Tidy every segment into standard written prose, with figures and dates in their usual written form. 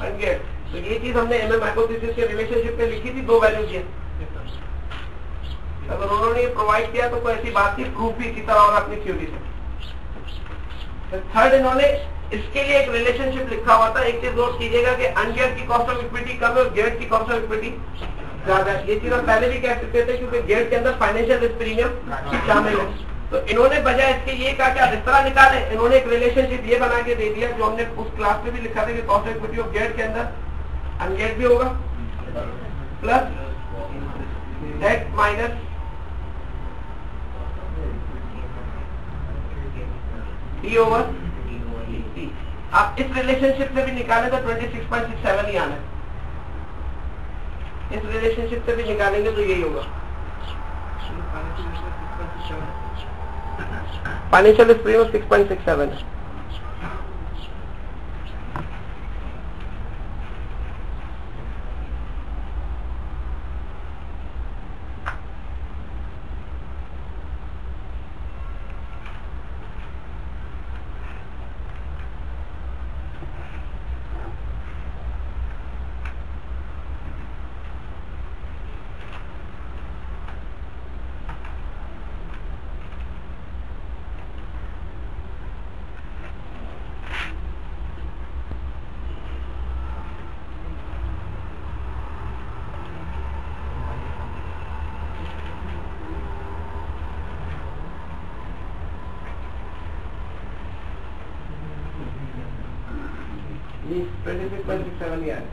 अनगियर्ड। तो ये चीज हमने एमएम हाइपोथेसिस के रिलेशनशिप में लिखी थी, 2 वैल्यू की। अगर उन्होंने प्रोवाइड किया तो कोई ऐसी बात थी, प्रूफ भी इसी तरह और अपनी थ्योरी से। थर्ड इन्होंने इसके लिए एक रिलेशनशिप लिखा हुआ था। एक चीज नोट कीजिएगा कि अनगियर्ड की कॉस्ट ऑफ इक्विटी कम है और गियर्ड की कॉस्ट ऑफ इक्विटी ज्यादा है। ये चीज हम पहले भी कह सकते थे क्योंकि गियर्ड के अंदर फाइनेंशियल रिस्क प्रीमियम शामिल है। तो इन्होंने बजाय इसके ये कहा कि आप इस तरह निकाले, इन्होंने एक रिलेशनशिप ये बना के दे दिया जो हमने उस क्लास में भी लिखा था कि cost of equity of geared के अंदर अनगियर्ड भी होगा plus debt minus D over T. आप इस रिलेशनशिप से भी निकाले तो 26.67 ही आना है। इस रिलेशनशिप से भी निकालेंगे तो यही होगा। फाइनेंशियल प्रीमियम 6.67 है। ये 26.67 ही आ रहा है।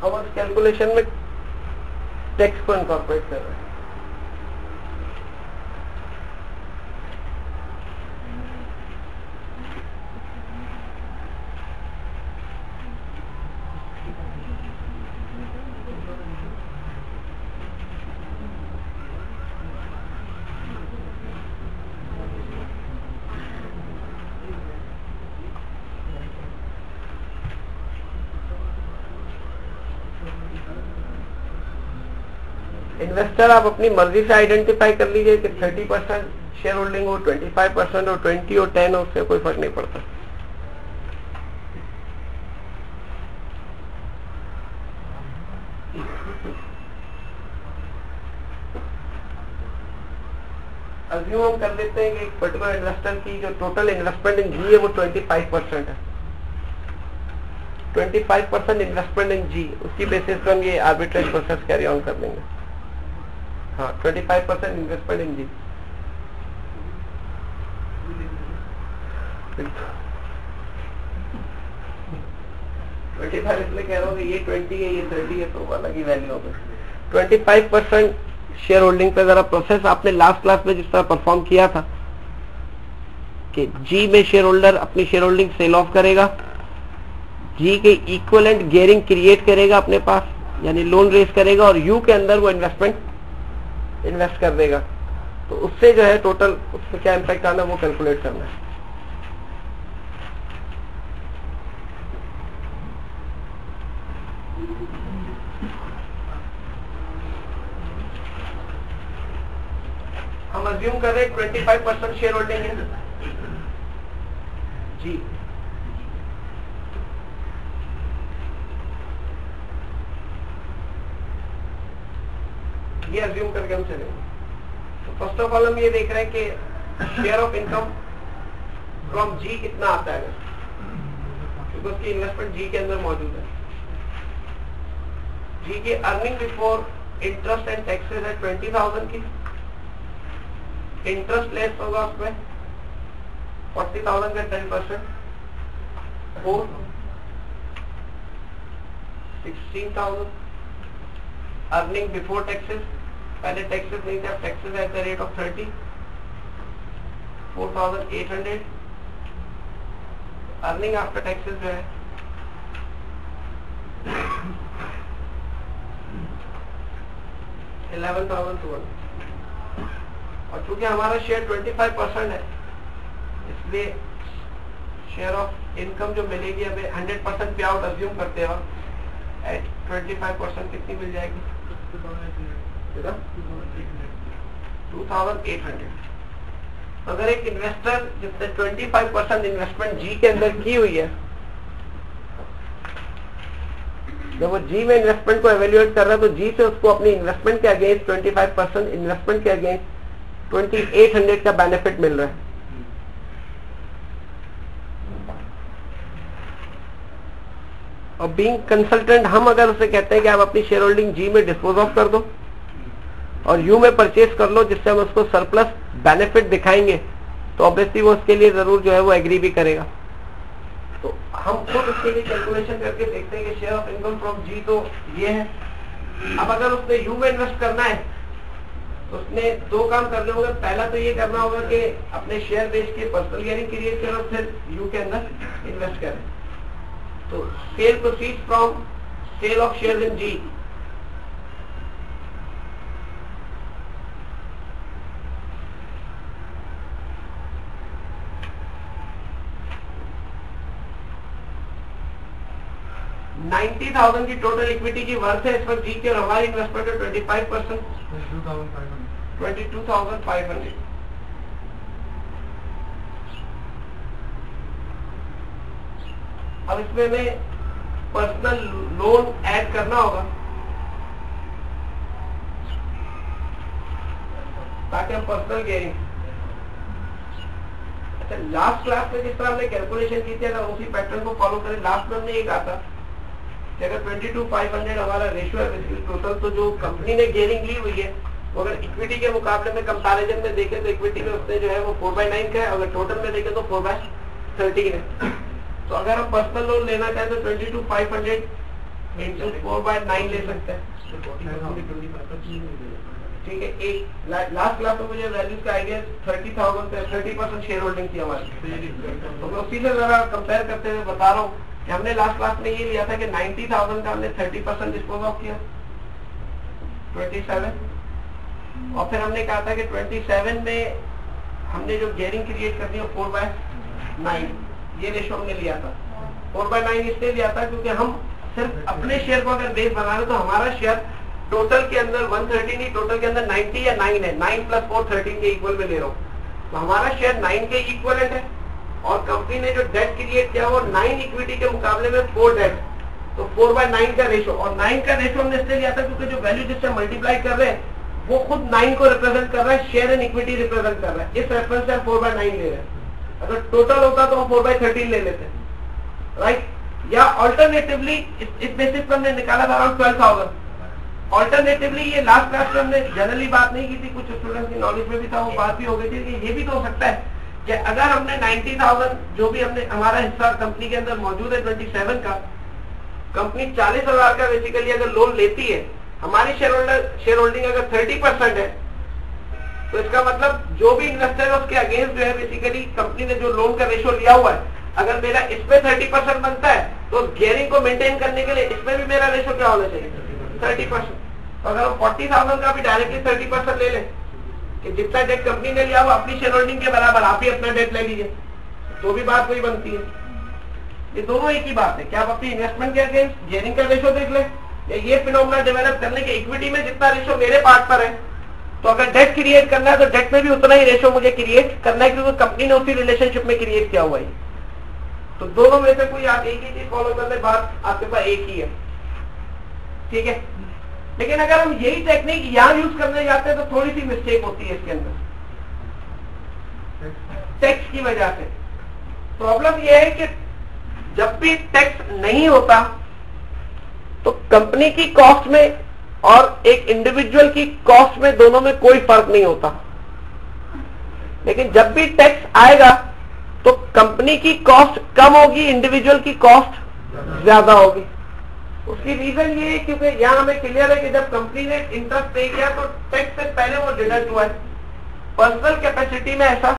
हम उस कैलकुलेशन में टैक्स को इनकॉर्पोरेट कर रहे हैं। इन्वेस्टर आप अपनी मर्जी से आइडेंटिफाई कर लीजिए कि 30% शेयर होल्डिंग हो, 25% हो, 20 हो, 10 हो, उससे कोई फर्क नहीं पड़ता। अज्यूम हम कर लेते हैं कि एक पर्टिकुलर इन्वेस्टर की जो टोटल इन्वेस्टमेंट इन जी है वो 25% है। 25% इन्वेस्टमेंट इन जी, उसकी बेसिस पर हम ये आर्बिट्रेज प्रोसेस कैरी ऑन कर लेंगे। हाँ, 25% इन्वेस्टमेंट इन जी। इसलिए कह रहा हूँ कि ये 20 है, ये 30 है, तो अलग ही वैल्यू होगी। 25% शेयर होल्डिंग पे जरा प्रोसेस आपने लास्ट क्लास में जिस तरह परफॉर्म किया था कि जी में शेयर होल्डर अपनी शेयर होल्डिंग सेल ऑफ करेगा, जी के इक्विवेलेंट गियरिंग क्रिएट करेगा अपने पास, यानी लोन रेज करेगा, और यू के अंदर वो इन्वेस्टमेंट इन्वेस्ट कर देगा। तो उससे जो है टोटल उससे क्या इम्पैक्ट आना वो कैलकुलेट करना है। हम अज्यूम कर रहे हैं 25% शेयर होल्डिंग है जी। ये अज्यूम करके हम चलेंगे। तो फर्स्ट ऑफ ऑल हम ये देख रहे हैं कि शेयर ऑफ इनकम फ्रॉम जी कितना आता है, क्योंकि उसकी इन्वेस्टमेंट जी के अंदर मौजूद है। जी की earning before interest and taxes है 20,000 की, इंटरेस्ट लेस होगा उसमें 40,000 का 10%, 4, 16,000. अर्निंग बिफोर टैक्सेस, पहले टैक्सेस नहीं थे, अब taxes at the rate of 30, 4,800. Earning after taxes जो है 11,200. और चूंकि हमारा शेयर 25% है, इसलिए शेयर ऑफ इनकम जो मिलेगी हमें 100% पे आउट अज्यूम करते हैं, और एट 25% कितनी मिल जाएगी? 2,800. अगर एक इन्वेस्टर जिसने 25% इन्वेस्टमेंट जी के अंदर की हुई है, जब वो जी में इन्वेस्टमेंट को एवेल्युएट कर रहा है, तो जी से उसको अपनी इन्वेस्टमेंट के अगेंस्ट 25% इन्वेस्टमेंट के अगेंस्ट 2,800 का बेनिफिट मिल रहा है. और बीइंग कंसल्टेंट, हम अगर उसे कहते हैं कि आप अपनी शेयर होल्डिंग जी में डिस्पोज ऑफ कर दो और यू में परचेज कर लो, जिससे हम उसको सरप्लस बेनिफिट दिखाएंगे, तो ऑब्वियसली वो उसके लिए जरूर जो है वो एग्री भी करेगा. तो हम खुद उसके लिए कैलकुलेशन करके देखते हैं कि शेयर ऑफ इनकम फ्रॉम जी तो ये है. अब अगर उसने यू में इन्वेस्ट करना है तो उसने दो काम करने होंगे. पहला तो ये करना होगा कि अपने शेयर बेच के पर्सनल गियरिंग क्रिएट करें और फिर यू के अंदर इन्वेस्ट करें. तो sale proceeds from sale of shares in G. $90,000 की टोटल इक्विटी की वर्थ है इस वक्त जी की, और हमारी इन्वेस्टमेंट है 25%, 22,500. अब इसमें हमें पर्सनल लोन ऐड करना होगा ताकि हम पर्सनल गियरिंग. अच्छा, लास्ट क्लास में जिस तरह हमने कैलकुलेशन की थी, अगर उसी पैटर्न को फॉलो करें, लास्ट में हमने ये कहा था कि अगर 22,500 हमारा रेशियो है टोटल, तो जो कंपनी ने गियरिंग ली हुई है वो अगर इक्विटी के मुकाबले में कंपैरिजन में देखें तो इक्विटी में उसने जो है वो 4/9 का है, अगर टोटल में देखें तो 4/13 है. तो अगर हम पर्सनल लोन लेना चाहें तो 22,500 इंटू 4/9 ले सकते हैं. ठीक है. एक लास्ट क्लास में मुझे वैल्यूज का आइडिया 30,000 पे 30% शेयर होल्डिंग थी हमारी. तो मैं उसी से जरा कंपेयर करते हुए बता रहा हूँ कि हमने लास्ट क्लास में ये लिया था कि 90,000 का हमने 30% डिस्पोज ऑफ किया, 27. और फिर हमने कहा था कि 27 में हमने जो गियरिंग क्रिएट करनी है 4/9, ये रेशो हमने लिया था. 4/9 इसलिए लिया था क्योंकि हम सिर्फ अपने शेयर को अगर बेस बना रहे तो हमारा शेयर टोटल के अंदर 130 नहीं, टोटल के अंदर 90 या 9 है. 9 + 4 13 के इक्वल में ले रहा हूँ. तो हमारा शेयर 9 के इक्वलेंट है, और कंपनी ने जो डेट क्रिएट किया वो 9 इक्विटी के मुकाबले में 4 डेट. तो 4/9 का रेशो, और 9 का रेशो हमने इसलिए लिया था क्योंकि जो वैल्यू जिससे मल्टीप्लाई कर रहे हैं वो खुद 9 को रिप्रेजेंट कर रहा है, शेयर एंड इक्विटी रिप्रेजेंट कर रहा है. इस रेफरेंस से हम 4/9 ले रहे हैं. अगर टोटल होता तो हम 4/13 ले लेते हैं, राइट. या ऑल्टरनेटिवली इस बेसिस पर हमने निकाला था अराउंड 12,000. ऑल्टरनेटिवली ये लास्ट क्लास में हमने जनरली बात नहीं की थी, कुछ स्टूडेंट्स की नॉलेज में भी था, वो बात भी हो गई थी कि ये भी तो हो सकता है कि अगर हमने 90,000 जो भी हमने हमारा हिस्सा कंपनी के अंदर मौजूद है 27 का, कंपनी 40,000 का बेसिकली अगर लोन लेती है, हमारी शेयर होल्डिंग अगर 30% है, तो इसका मतलब जो भी इन्वेस्टर है उसके अगेंस्ट जो है बेसिकली कंपनी ने जो लोन का रेशियो लिया हुआ है, अगर मेरा इसमें 30% बनता है तो गियरिंग को मेंटेन करने के लिए इसमें भी मेरा रेशियो क्या होना चाहिए? 30%. तो अगर हम 40,000 का भी डायरेक्टली 30% ले लें कि जितना डेट कंपनी ने लिया वो अपनी शेयर होल्डिंग के बराबर आप ही अपना डेट ले लीजिए, तो भी बात वही बनती है. ये दोनों एक ही बात है कि आप अपनी इन्वेस्टमेंट के अगेंस्ट गियरिंग का रेशियो देख लें, या ये फिनोमेना डेवलप करने के इक्विटी में जितना रेशियो मेरे पार्ट पर है, तो अगर डेट क्रिएट करना है तो डेट में भी उतना ही रेशियो मुझे क्रिएट करना है, क्योंकि कंपनी ने उसी रिलेशनशिप में क्रिएट किया हुआ है. तो दोनों में से कोई आप एक ही चीज फॉलो कर ले, बात आपके पास एक ही है. ठीक है. लेकिन अगर हम यही टेक्निक यहां यूज करने जाते हैं तो थोड़ी सी मिस्टेक होती है इसके अंदर, टैक्स की वजह से. प्रॉब्लम यह है कि जब भी टैक्स नहीं होता तो कंपनी की कॉस्ट में और एक इंडिविजुअल की कॉस्ट में, दोनों में कोई फर्क नहीं होता. लेकिन जब भी टैक्स आएगा तो कंपनी की कॉस्ट कम होगी, इंडिविजुअल की कॉस्ट ज्यादा होगी। उसकी रीजन ये है क्योंकि यहाँ हमें क्लियर है कि जब कंपनी ने इंटरेस्ट पे किया तो टैक्स से पहले वो डिडक्ट हुआ है। पर्सनल कैपेसिटी में ऐसा